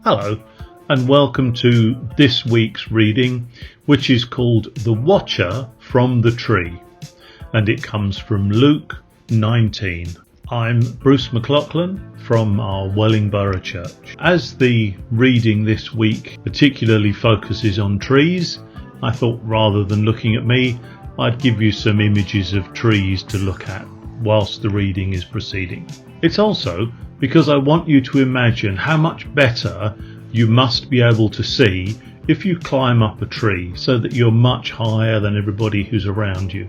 Hello, and welcome to this week's reading, which is called The Watcher from the Tree, and it comes from Luke 19. I'm Bruce McLaughlin from our Wellingborough Church. As the reading this week particularly focuses on trees, I thought rather than looking at me, I'd give you some images of trees to look at whilst the reading is proceeding. It's also because I want you to imagine how much better you must be able to see if you climb up a tree so that you're much higher than everybody who's around you.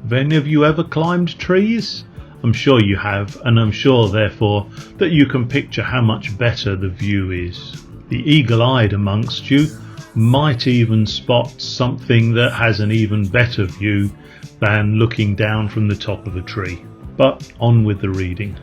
Have any of you ever climbed trees? I'm sure you have, and I'm sure therefore that you can picture how much better the view is. The eagle-eyed amongst you might even spot something that has an even better view than looking down from the top of a tree. But on with the reading.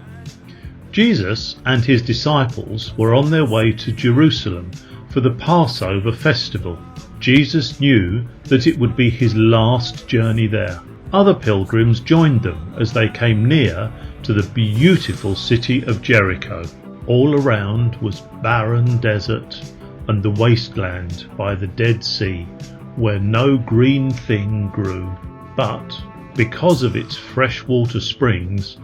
Jesus and his disciples were on their way to Jerusalem for the Passover festival. Jesus knew that it would be his last journey there. Other pilgrims joined them as they came near to the beautiful city of Jericho. All around was barren desert and the wasteland by the Dead Sea, where no green thing grew. But because of its freshwater springs,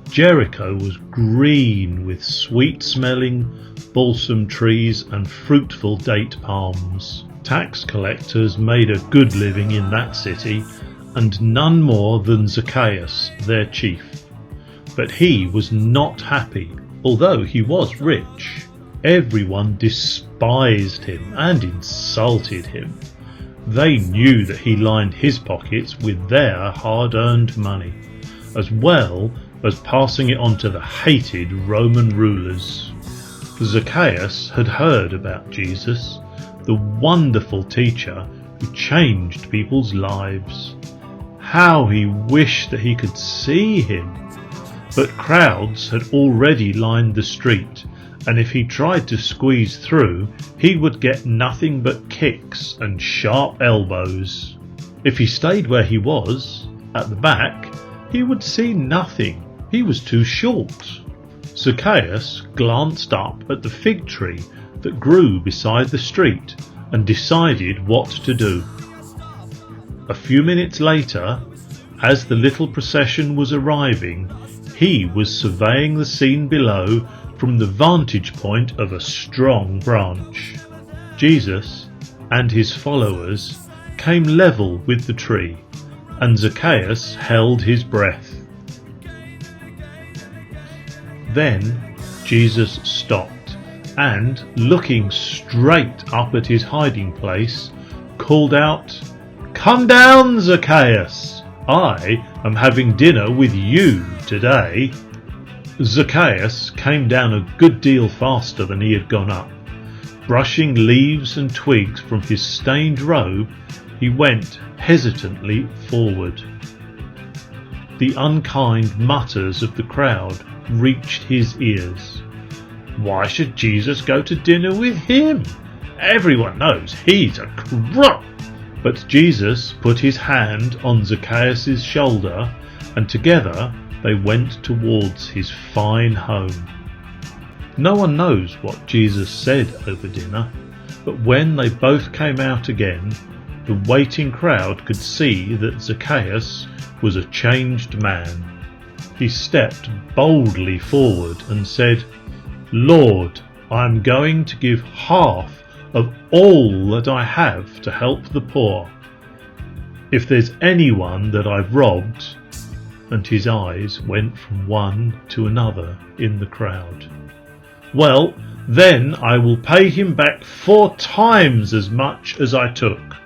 Jericho was green with sweet-smelling balsam trees and fruitful date palms. Tax collectors made a good living in that city, and none more than Zacchaeus, their chief. But he was not happy, although he was rich. Everyone despised him and insulted him. They knew that he lined his pockets with their hard-earned money, as well as passing it on to the hated Roman rulers. Zacchaeus had heard about Jesus, the wonderful teacher who changed people's lives. How he wished that he could see him! But crowds had already lined the street, and if he tried to squeeze through, he would get nothing but kicks and sharp elbows. If he stayed where he was, at the back, he would see nothing. He was too short. Zacchaeus glanced up at the fig tree that grew beside the street and decided what to do. A few minutes later, as the little procession was arriving, he was surveying the scene below from the vantage point of a strong branch. Jesus and his followers came level with the tree, and Zacchaeus held his breath. Then Jesus stopped and, looking straight up at his hiding place, called out, "Come down, Zacchaeus! I am having dinner with you today." Zacchaeus came down a good deal faster than he had gone up. Brushing leaves and twigs from his stained robe, he went hesitantly forward. The unkind mutters of the crowd reached his ears. Why should Jesus go to dinner with him? Everyone knows he's a crook. But Jesus put his hand on Zacchaeus' shoulder, and together they went towards his fine home. No one knows what Jesus said over dinner, but when they both came out again, the waiting crowd could see that Zacchaeus was a changed man. He stepped boldly forward and said, "Lord, I am going to give half of all that I have to help the poor. If there's anyone that I've robbed," and his eyes went from one to another in the crowd, "well, then I will pay him back 4 times as much as I took."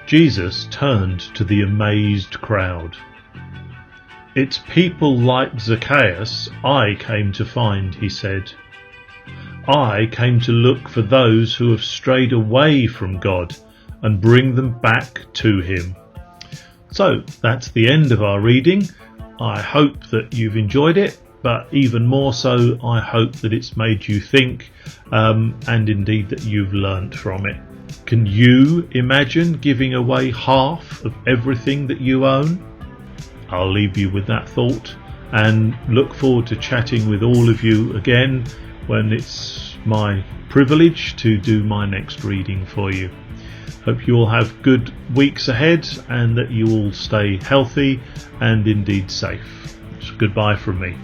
Jesus turned to the amazed crowd. "It's people like Zacchaeus I came to find," he said. "I came to look for those who have strayed away from God and bring them back to him." So that's the end of our reading. I hope that you've enjoyed it, but even more so, I hope that it's made you think, and indeed that you've learnt from it. Can you imagine giving away half of everything that you own? I'll leave you with that thought and look forward to chatting with all of you again when it's my privilege to do my next reading for you. Hope you all have good weeks ahead and that you all stay healthy and indeed safe. So goodbye from me.